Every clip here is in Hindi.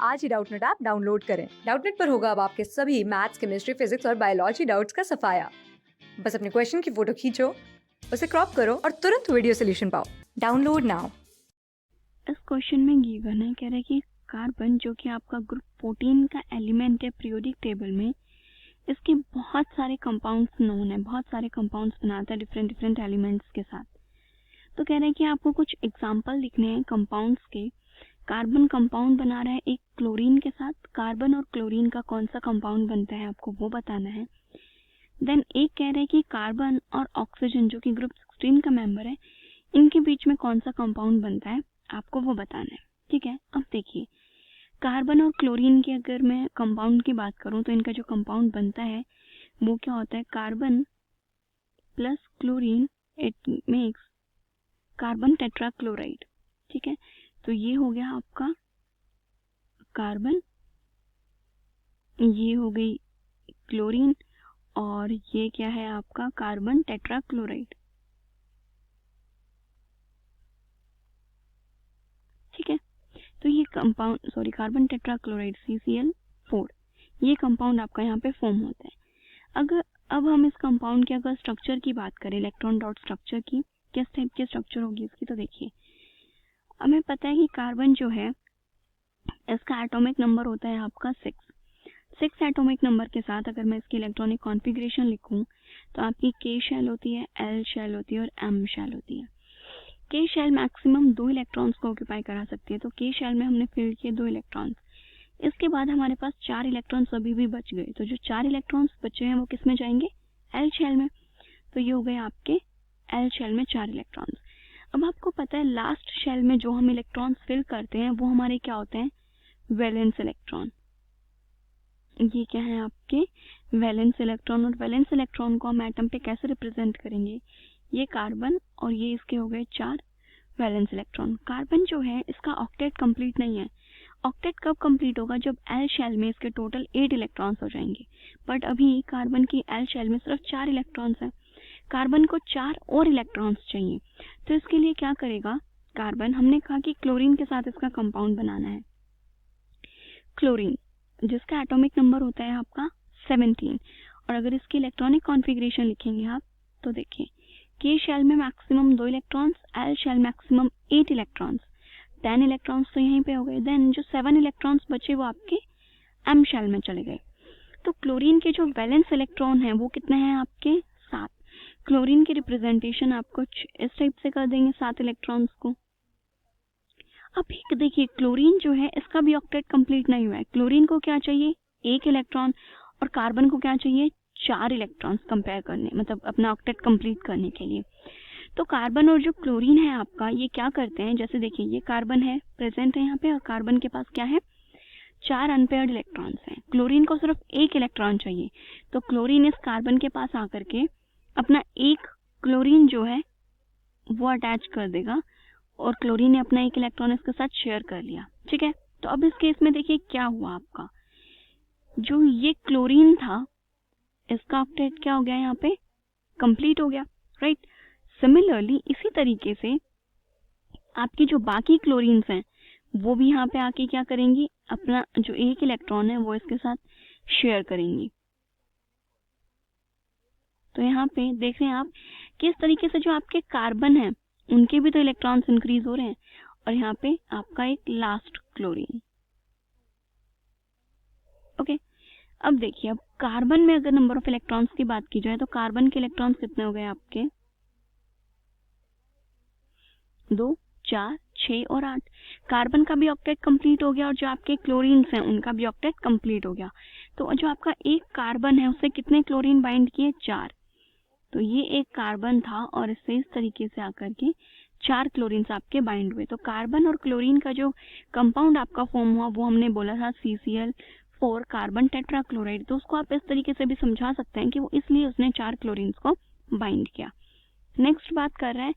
आज ही डाउटनेट ऐप डाउनलोड करें। डाउटनेट पर होगा अब आपके सभी मैथ्स, केमिस्ट्री, फिजिक्स और बायोलॉजी डाउट्स का सफाया। बस अपने क्वेश्चन की फोटो खींचो, उसे क्रॉप करो और तुरंत वीडियो सोल्यूशन पाओ। Download now. इस क्वेश्चन में गिवन है, कह रहा है कि कार्बन जो कि आपका ग्रुप 14 का एलिमेंट है पीरियोडिक टेबल में, इसके बहुत सारे कंपाउंड्स नोन है, बहुत सारे कंपाउंड्स बनाता है डिफरेंट डिफरेंट एलिमेंट्स के साथ। तो कह रहा है कि आपको कुछ एग्जांपल लिखने हैं कंपाउंड्स के। कार्बन कंपाउंड बना रहा है एक क्लोरीन के साथ, कार्बन और क्लोरीन का कौन सा कंपाउंड बनता है आपको वो बताना है। देन एक कह रहा है कि कार्बन और ऑक्सीजन जो कि ग्रुप 16 का मेंबर है, इनके बीच में कौन सा कंपाउंड बनता है आपको वो बताना है। ठीक है, अब देखिए कार्बन और क्लोरीन की अगर मैं कंपाउंड की बात करूं तो इनका जो कंपाउंड बनता है वो क्या होता है, carbon plus chlorine, it makes carbon tetrachloride. ठीक है, तो ये हो गया आपका कार्बन, ये हो गई क्लोरीन और ये क्या है आपका कार्बन टेट्राक्लोराइड। ठीक है, तो ये कंपाउंड कार्बन टेट्राक्लोराइड CCl4, ये कंपाउंड आपका यहाँ पे फॉर्म होता है। अगर अब हम इस कंपाउंड के अगर स्ट्रक्चर की बात करें, इलेक्ट्रॉन डॉट स्ट्रक्चर की, किस टाइप की स्ट्रक्चर होगी इसकी, तो देखिए हमें पता है कि कार्बन जो है इसका एटॉमिक नंबर होता है आपका 6 एटॉमिक नंबर के साथ अगर मैं इसकी इलेक्ट्रॉनिक कॉन्फ़िगरेशन लिखूं तो आपकी K शेल होती है, L शेल होती है और M शेल होती है। K शेल मैक्सिमम 2 इलेक्ट्रॉन्स को ऑक्यूपाई करा सकती है, तो K शेल में हमने फिल किए 2 इलेक्ट्रॉन्स। इसके बाद हमारे पास 4 इलेक्ट्रॉन्स अभी भी बच गए, तो जो 4 इलेक्ट्रॉन्स बचे हैं वो किस में जाएंगे, L शेल में। तो ये हो गए आपके L शेल में 4 इलेक्ट्रॉन्स। अब आपको पता है लास्ट शेल में जो हम इलेक्ट्रॉन्स फिल करते हैं वो हमारे क्या होते हैं, वैलेंस इलेक्ट्रॉन। ये क्या है आपके वैलेंस इलेक्ट्रॉन, और वैलेंस इलेक्ट्रॉन को हम एटम पे कैसे रिप्रेजेंट करेंगे, ये कार्बन और ये इसके हो गए 4 वैलेंस इलेक्ट्रॉन। कार्बन जो है इसका ऑक्टेट कंप्लीट नहीं है। ऑक्टेट कब कंप्लीट होगा, जब L शेल में इसके टोटल 8 इलेक्ट्रॉन्स हो जाएंगे, बट अभी कार्बन की L शेल में सिर्फ 4 इलेक्ट्रॉन्स हैं। कार्बन को 4 और इलेक्ट्रॉन्स चाहिए, तो इसके लिए क्या करेगा कार्बन, हमने कहा कि क्लोरीन के साथ इसका कंपाउंड बनाना है। क्लोरीन जिसका एटॉमिक नंबर होता है आपका 17, और अगर इसकी इलेक्ट्रॉनिक कॉन्फ़िगरेशन लिखेंगे आप तो देखिए K शेल में maximum 2 electrons, L shell maximum 8 electrons, 10 electrons तो यहीं पे हो गए। देन जो 7 इलेक्ट्रॉन्स बचे वो आपके M शेल में चले गए। तो क्लोरीन के जो वैलेंस इलेक्ट्रॉन हैं वो कितने हैं आपके 7। क्लोरीन की रिप्रेजेंटेशन आप कुछ इस टाइप से कर देंगे 7 इलेक्ट्रॉन्स को। अब एक देखिए क्लोरीन जो है इसका भी ऑक्टेट कंप्लीट नहीं हुआ है। क्लोरीन को क्या चाहिए, 1 इलेक्ट्रॉन, और कार्बन को क्या चाहिए, 4 इलेक्ट्रॉन्स कंपेयर करने, मतलब अपना ऑक्टेट कंप्लीट करने के लिए। तो कार्बन और जो क्लोरीन है आपका ये क्या करते हैं, जैसे देखिए ये कार्बन है प्रेजेंट है यहाँ पे, और कार्बन के पास क्या है 4 अनपेयर्ड इलेक्ट्रॉन्स हैं। क्लोरीन को सिर्फ 1 इलेक्ट्रॉन चाहिए, तो क्लोरीन इस कार्बन के पास आकर के अपना एक क्लोरीन जो है वो अटैच कर देगा, और क्लोरीन ने अपना 1 इलेक्ट्रॉन इसके साथ शेयर कर लिया। ठीक है, तो अब इस केस में देखिए क्या हुआ आपका, जो ये क्लोरीन था इसका ऑक्टेट क्या हो गया, यहाँ पे कंप्लीट हो गया, राइट। सिमिलरली इसी तरीके से आपकी जो बाकी क्लोरीन्स हैं वो भी यहाँ पे आके क्या करेंगी, अपना जो 1 इलेक्ट्रॉन है वो इसके साथ शेयर करेंगी। तो यहाँ पे देख रहे हैं आप किस तरीके से जो आपके कार्बन है उनके भी तो इलेक्ट्रॉन्स इंक्रीज हो रहे हैं, और यहाँ पे आपका एक लास्ट क्लोरीन। ओके, अब देखिए अब कार्बन में अगर नंबर ऑफ इलेक्ट्रॉन्स की बात की जाए तो कार्बन के इलेक्ट्रॉन्स कितने हो गए आपके, 2, 4, 6 और 8। कार्बन का भी ऑक्टेट कंप्लीट हो गया, और जो आपके क्लोरीन्स हैं उनका भी ऑक्टेट कंप्लीट हो गया। तो जो आपका एक कार्बन है उससे कितने क्लोरीन बाइंड किए, 4। तो ये एक कार्बन था और इससे इस तरीके से आकर के 4 क्लोरीन्स आपके बाइंड हुए। तो कार्बन और क्लोरीन का जो कंपाउंड आपका फॉर्म हुआ वो हमने बोला था CCl4 कार्बन टेट्राक्लोराइड। तो उसको आप इस तरीके से भी समझा सकते हैं कि वो इसलिए उसने 4 क्लोरीन्स को बाइंड किया। नेक्स्ट बात कर रहे हैं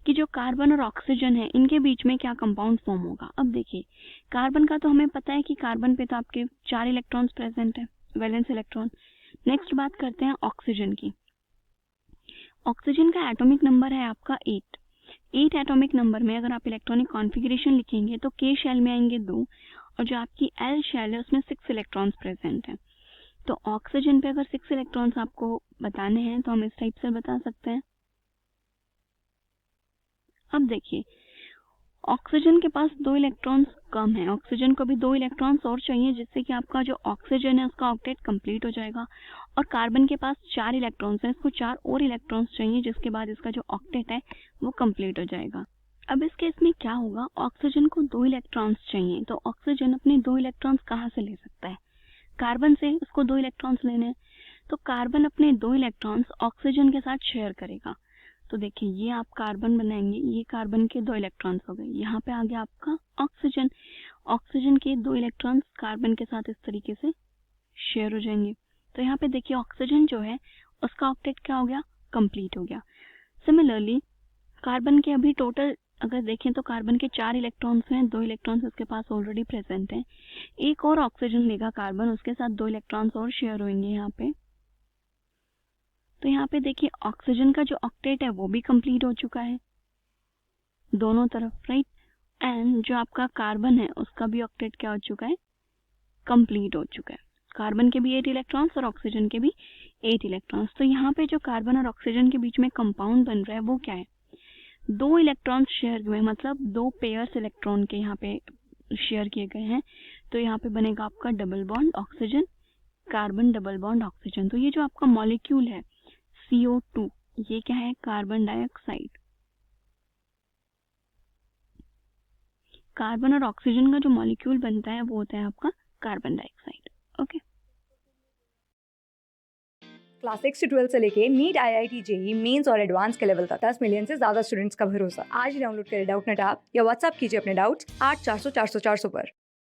कि जो कार्बन और ऑक्सीजन है इनके बीच में क्या कंपाउंड फॉर्म होगा। अब देखिए कार्बन का तो हमें पता है कि कार्बन पे तो आपके 4 इलेक्ट्रॉन्स प्रेजेंट है, वैलेंस इलेक्ट्रॉन। नेक्स्ट बात करते हैं ऑक्सीजन की। ऑक्सीजन का एटॉमिक नंबर है आपका 8 एटॉमिक नंबर में अगर आप इलेक्ट्रॉनिक कॉन्फ़िगरेशन लिखेंगे तो K शेल में आएंगे 2, और जो आपकी एल शेल है उसमें 6 इलेक्ट्रॉन्स प्रेजेंट हैं। तो ऑक्सीजन पे अगर 6 इलेक्ट्रॉन्स आपको बताने हैं तो हम इस टाइप से बता सकते हैं। अब देखिए, ऑक्सीजन के पास 2 इलेक्ट्रॉन्स कम है, ऑक्सीजन को भी 2 इलेक्ट्रॉन्स और चाहिए जिससे कि आपका जो ऑक्सीजन है उसका ऑक्टेट कंप्लीट हो जाएगा। और कार्बन के पास 4 इलेक्ट्रॉन्स हैं, इसको 4 और इलेक्ट्रॉन्स चाहिए जिसके बाद इसका जो ऑक्टेट है वो कंप्लीट हो जाएगा। अब इस केस में क्या होगा, ऑक्सीजन को 2 इलेक्ट्रॉन्स चाहिए, तो ऑक्सीजन अपने 2 इलेक्ट्रॉन्स कहाँ से ले सकता है? कार्बन से। उसको 2 इलेक्ट्रॉन्स लेने हैं, तो कार्बन अपने 2 इलेक्ट्रॉन्स ऑक्सीजन के साथ शेयर करेगा। तो देखिए, ये आप कार्बन बनाएंगे, ये कार्बन के 2 इलेक्ट्रॉन्स हो गए, यहाँ पे आ गया आपका ऑक्सीजन। ऑक्सीजन के 2 इलेक्ट्रॉन्स कार्बन के साथ इस तरीके से शेयर हो जाएंगे। तो यहाँ पे देखिए, ऑक्सीजन जो है उसका ऑक्टेट क्या हो गया, कंप्लीट हो गया। सिमिलरली कार्बन के अभी टोटल अगर देखें तो कार्बन के 4 इलेक्ट्रॉन्स हैं, 2 इलेक्ट्रॉन्स उसके पास ऑलरेडी प्रेजेंट हैं। एक और ऑक्सीजन लेगा कार्बन, उसके साथ 2 इलेक्ट्रॉन्स और शेयर होंगे यहाँ पे। तो यहाँ पे देखिए, ऑक्सीजन का जो ऑक्टेट है वो भी कंप्लीट हो चुका है दोनों तरफ, राइट। एंड जो आपका कार्बन है उसका भी ऑक्टेट क्या हो चुका है, कंप्लीट हो चुका है। कार्बन के भी 8 इलेक्ट्रॉन्स और ऑक्सीजन के भी 8 इलेक्ट्रॉन्स। तो यहाँ पे जो कार्बन और ऑक्सीजन के बीच में कंपाउंड बन रहा है वो क्या है, 2 इलेक्ट्रॉन्स शेयर हुए, मतलब 2 पेयर्स इलेक्ट्रॉन के यहाँ पे शेयर किए गए हैं। तो यहाँ पे बनेगा आपका double bond oxygen carbon, double bond oxygen. तो ये जो आपका मॉलिक्यूल है CO2, ये क्या है, कार्बन डाइऑक्साइड। कार्बन और ऑक्सीजन का जो मॉलिक्यूल बनता है वो होता है आपका कार्बन डाइऑक्साइड। ओके। क्लास 6 से 12 से लेके नीट, IIT, JEE मेंस और एडवांस के लेवल तक 10 मिलियन से ज्यादा स्टूडेंट्स का भरोसा। आज ही डाउनलोड करें डाउटनेट ऐप या व्हाट्सएप कीजिए अपने डाउट्स 8400 400 400 पर।